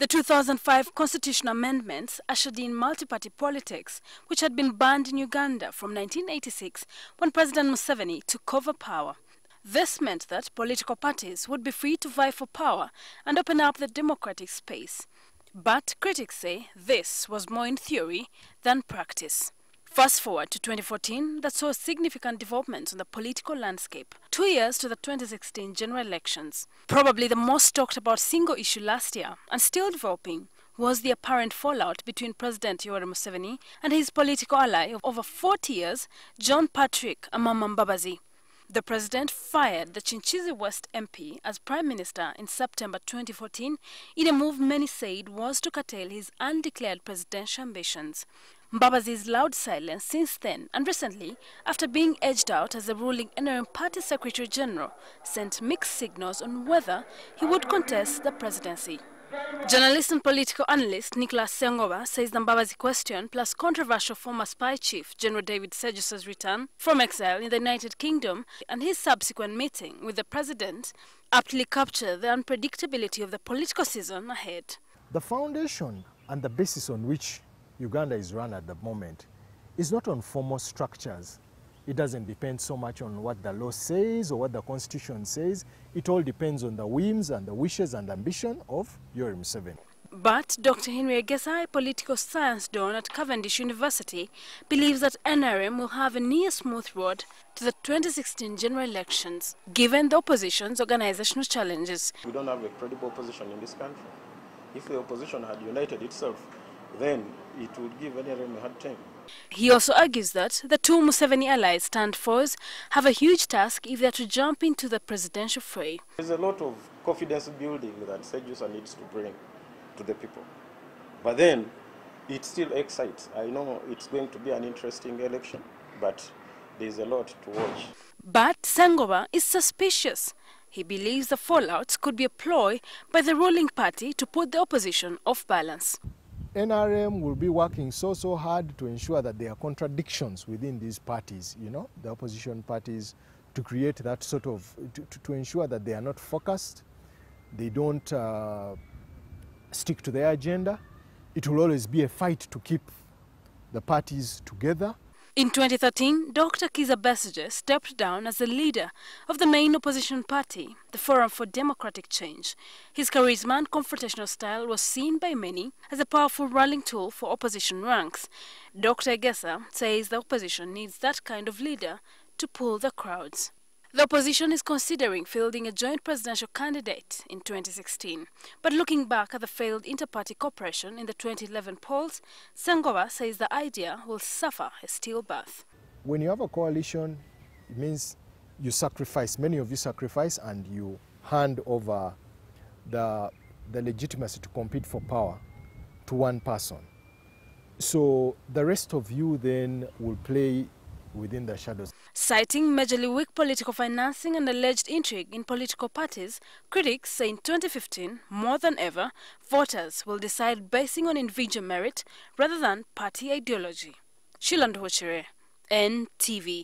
The 2005 constitutional amendments ushered in multi-party politics, which had been banned in Uganda from 1986 when President Museveni took over power. This meant that political parties would be free to vie for power and open up the democratic space. But critics say this was more in theory than practice. Fast forward to 2014, that saw significant developments on the political landscape. 2 years to the 2016 general elections. Probably the most talked about single issue last year, and still developing, was the apparent fallout between President Yoweri Museveni and his political ally of over 40 years, John Patrick Amama Mbabazi. The president fired the Chinchizi West MP as Prime Minister in September 2014 in a move many said was to curtail his undeclared presidential ambitions. Mbabazi's loud silence since then and recently, after being edged out as the ruling NRM Party Secretary General, sent mixed signals on whether he would contest the presidency. Journalist and political analyst Nicholas Sengoba says the Mbabazi question plus controversial former spy chief General David Sejus's return from exile in the United Kingdom and his subsequent meeting with the president aptly capture the unpredictability of the political season ahead. The foundation and the basis on which Uganda is run at the moment is not on formal structures. It doesn't depend so much on what the law says or what the constitution says. It all depends on the whims and the wishes and ambition of Yoweri Museveni. But Dr. Henry Egesa, a political science don at Cavendish University, believes that NRM will have a near smooth road to the 2016 general elections, given the opposition's organizational challenges. We don't have a credible opposition in this country. If the opposition had united itself, then it would give NRM a hard time. He also argues that the two Museveni allies stand foes have a huge task if they are to jump into the presidential fray. There's a lot of confidence building that Sejusa needs to bring to the people. But then it still excites. I know it's going to be an interesting election, but there's a lot to watch. But Sengoba is suspicious. He believes the fallout could be a ploy by the ruling party to put the opposition off balance. NRM will be working so hard to ensure that there are contradictions within these parties, the opposition parties, to create that sort of, to ensure that they are not focused, they don't stick to their agenda. It will always be a fight to keep the parties together. In 2013, Dr. Kizza Besigye stepped down as the leader of the main opposition party, the Forum for Democratic Change. His charisma and confrontational style was seen by many as a powerful rallying tool for opposition ranks. Dr. Egesa says the opposition needs that kind of leader to pull the crowds. The opposition is considering fielding a joint presidential candidate in 2016. But looking back at the failed inter-party cooperation in the 2011 polls, Sengoba says the idea will suffer a stillbirth. When you have a coalition, it means you sacrifice, many of you sacrifice, and you hand over the legitimacy to compete for power to one person. So the rest of you then will play within the shadows. Citing majorly weak political financing and alleged intrigue in political parties, critics say in 2015, more than ever, voters will decide basing on individual merit rather than party ideology. Sheila Nduhukire, NTV.